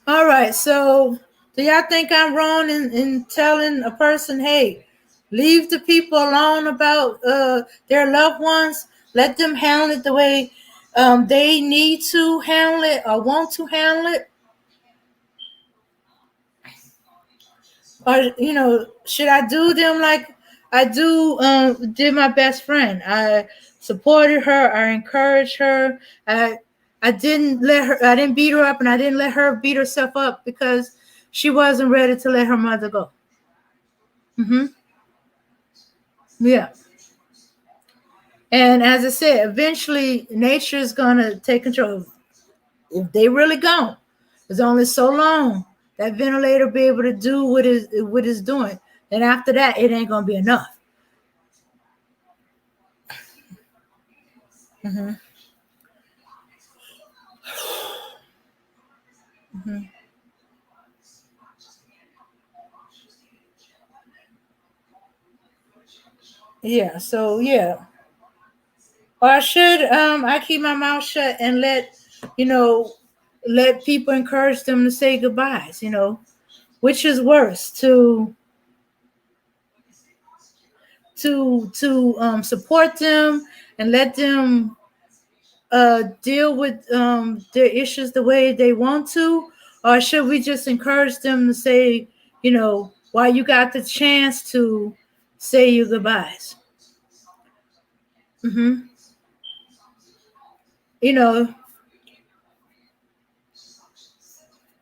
All right. So, do y'all think I'm wrong in telling a person, hey, leave the people alone about their loved ones? Let them handle it the way they need to handle it or want to handle it? Or, should I do them like I did my best friend? I supported her. I encouraged her. I didn't beat her up, and I didn't let her beat herself up because she wasn't ready to let her mother go. Mm-hmm. Yeah. And as I said, eventually nature is gonna take control. If they really gone, it's only so long that ventilator be able to do what it's doing. And after that, it ain't gonna be enough. Mm-hmm. Mm-hmm. Yeah. So yeah. Or should I keep my mouth shut and you know let people encourage them to say goodbyes? Which is worse, to support them and let them deal with their issues the way they want to, or should we just encourage them to say, while you got the chance to say your goodbyes? Mm-hmm. You know,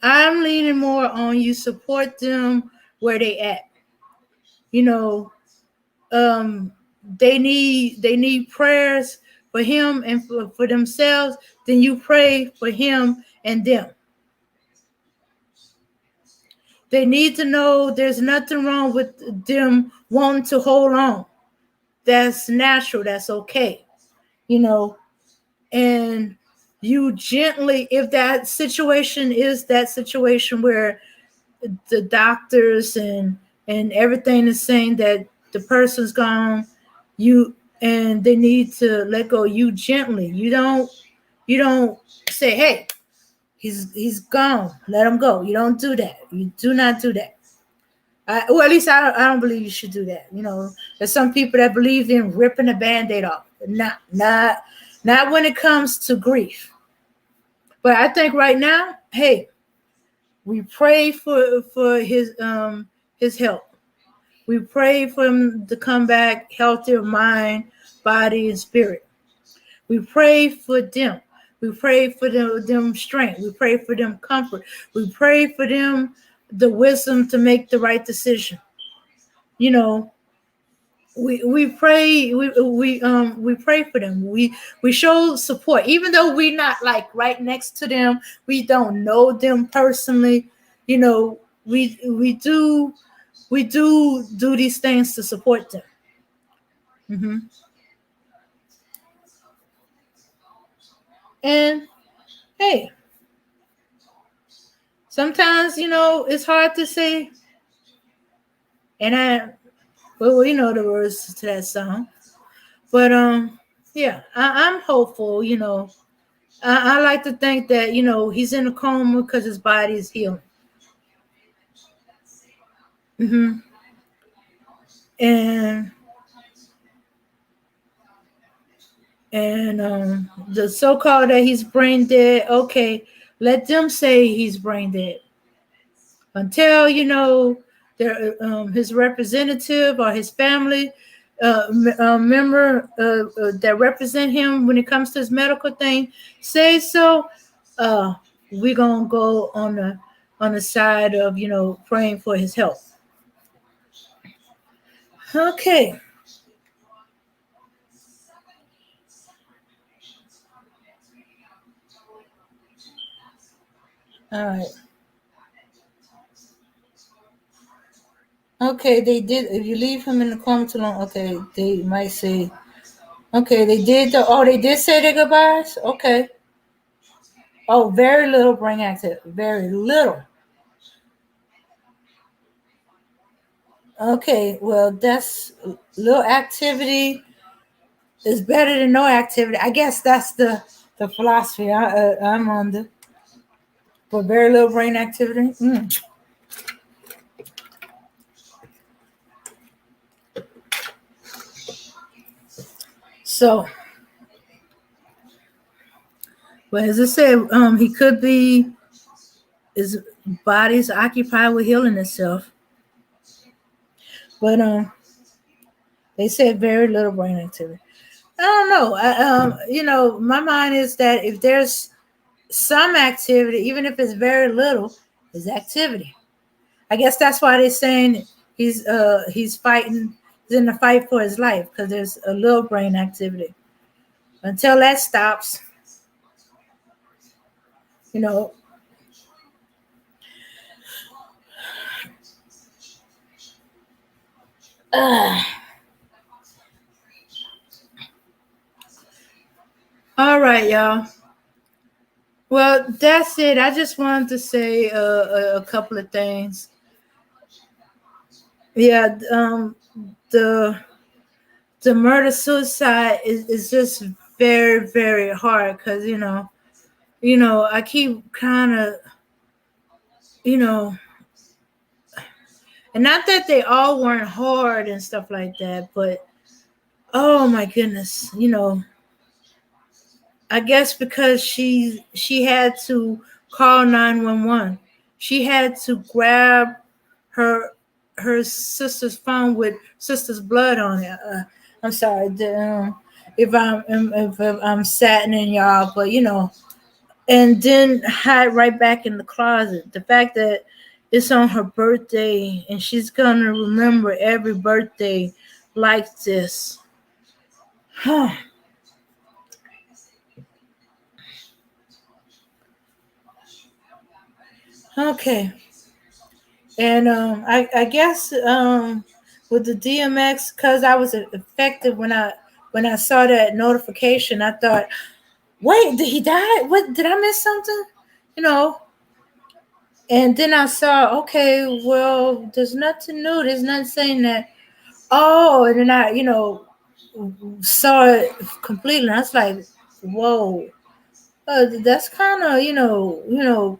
I'm leaning more on you support them where they at. You know, they need prayers for him and for themselves. Then you pray for him and them. They need to know there's nothing wrong with them wanting to hold on. That's natural. That's okay. You know, and you gently, if that situation is that situation where the doctors and everything is saying that the person's gone, you and they need to let go. You gently. You don't say, hey, He's gone. Let him go. You don't do that. You do not do that. Well, at least I don't believe you should do that. There's some people that believe in ripping the band-aid off. Not when it comes to grief. But I think right now, hey, we pray for his health. We pray for him to come back healthy of mind, body, and spirit. We pray for them. We pray for them strength. We pray for them comfort. We pray for them the wisdom to make the right decision. You know, we pray we pray for them. We show support, even though we're not like right next to them. We don't know them personally. We do these things to support them. hmm And hey, sometimes it's hard to say. And we know the words to that song, but yeah, I'm hopeful. I like to think that he's in a coma because his body is healing. hmm And the so-called that he's brain dead. Okay, let them say he's brain dead until their his representative or his family member that represent him when it comes to his medical thing say so. Uh, we're gonna go on the side of praying for his health. Okay. All right. Okay, they did. If you leave him in the coma too long, okay, they might say. Okay, they did. They did say their goodbyes. Okay. Oh, very little brain activity. Very little. Okay, well, that's little activity is better than no activity. I guess that's the philosophy I'm under. For very little brain activity. So, well, as I said, he could be his body's occupied with healing itself, but they said very little brain activity. I don't know. My mind is that if there's some activity, even if it's very little, is activity. I guess that's why they're saying he's fighting. He's in a fight for his life because there's a little brain activity. Until that stops, you know. Uh, all right, y'all. Well, that's it. I just wanted to say a couple of things. Yeah, the murder suicide is just very very hard because I keep kind of you know and not that they all weren't hard and stuff like that, but oh my goodness, I guess because she had to call 911. She had to grab her her sister's phone with sister's blood on it. I'm sorry if I'm saddening y'all, but and then hide right back in the closet. The fact that it's on her birthday and she's gonna remember every birthday like this. Okay. And I guess with the DMX, because I was affected when I saw that notification, I thought, wait, did he die? What, did I miss something? You know. And then I saw, okay, well, there's nothing new. There's nothing saying that. Oh, and then I saw it completely. And I was like, whoa. That's kind of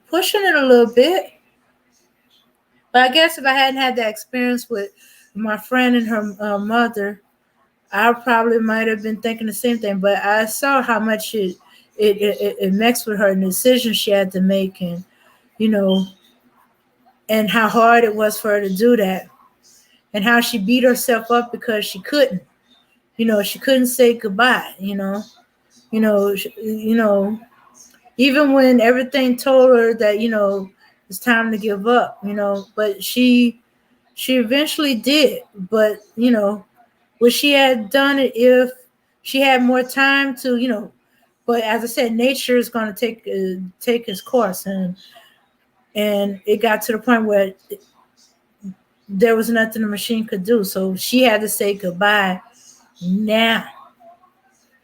pushing it a little bit. But I guess if I hadn't had that experience with my friend and her mother, I probably might have been thinking the same thing. But I saw how much it mixed with her and the decisions she had to make, and you know, and how hard it was for her to do that, and how she beat herself up because she couldn't. She couldn't say goodbye. Even when everything told her that it's time to give up. But she eventually did. But would she had done it if she had more time to? But as I said, nature is going to take its course, and it got to the point where there was nothing the machine could do. So she had to say goodbye now.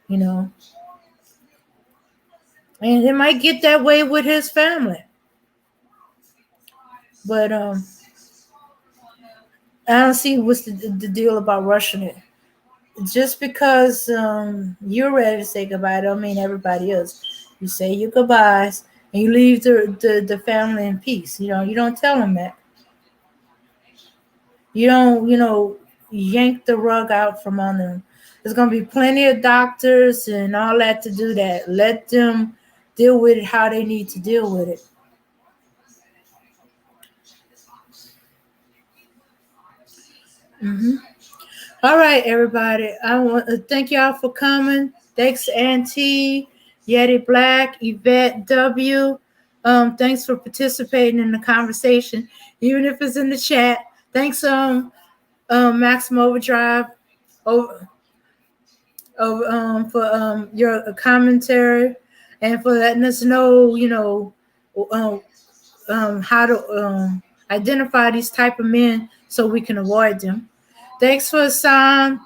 You know, and it might get that way with his family. But I don't see what's the deal about rushing it. Just because you're ready to say goodbye don't mean everybody else. You say your goodbyes and you leave the family in peace. You don't tell them that. You don't, yank the rug out from under them. There's gonna be plenty of doctors and all that to do that. Let them deal with it how they need to deal with it. hmm All right, everybody. I want to thank y'all for coming. Thanks, Auntie, Yeti Black, Yvette W. Thanks for participating in the conversation, even if it's in the chat. Thanks, Maximum Overdrive, over, for your commentary and for letting us know, um, how to identify these type of men so we can avoid them. Thanks for Sam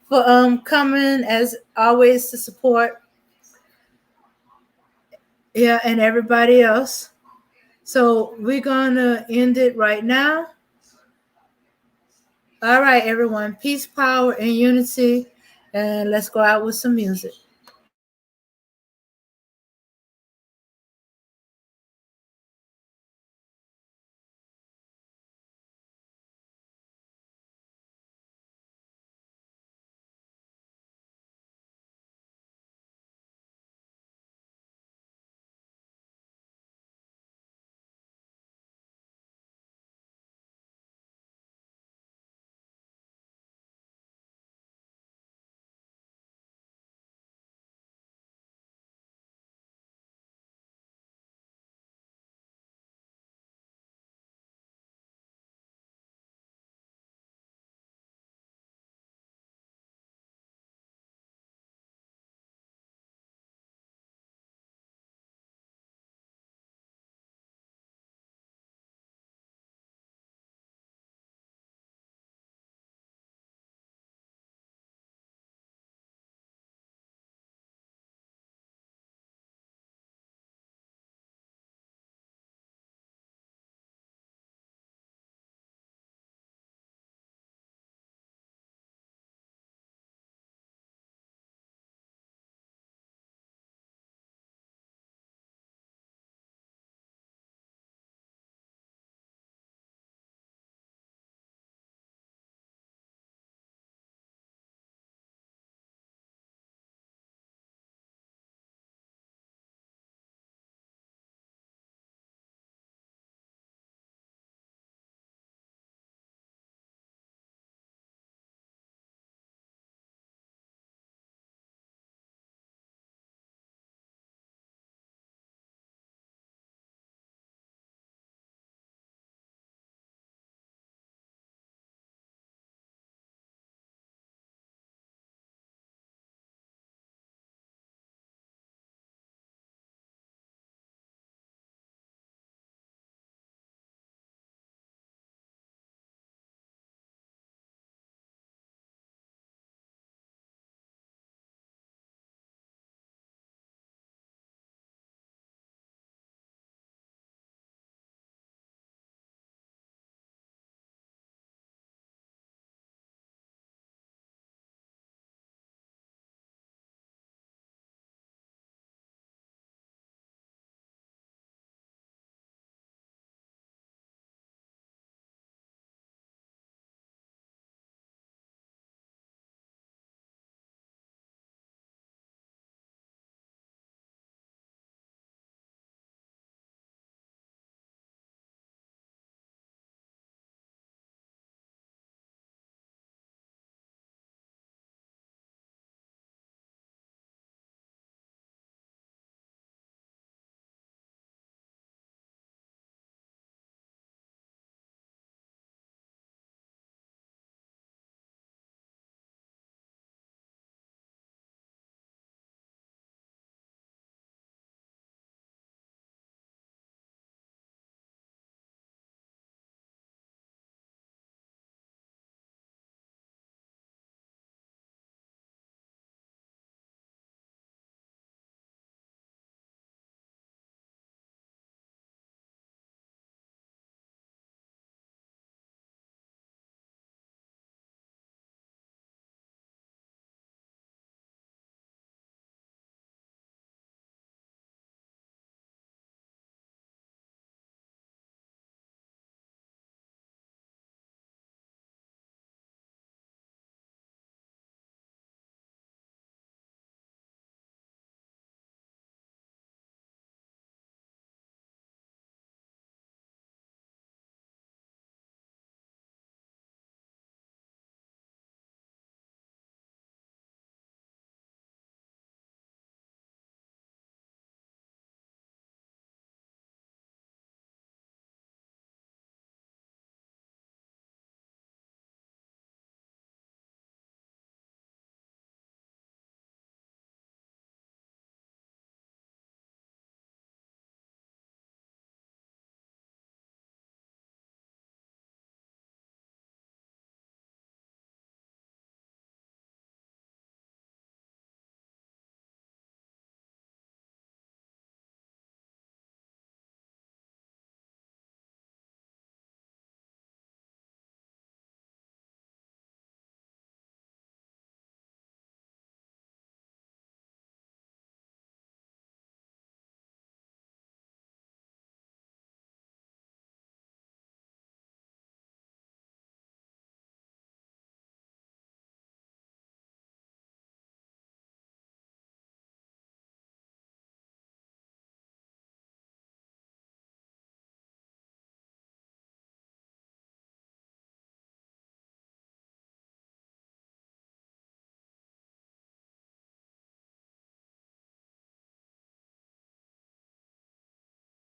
for coming as always to support, yeah, and everybody else. So we're gonna end it right now. All right, everyone. Peace, power, and unity. And let's go out with some music.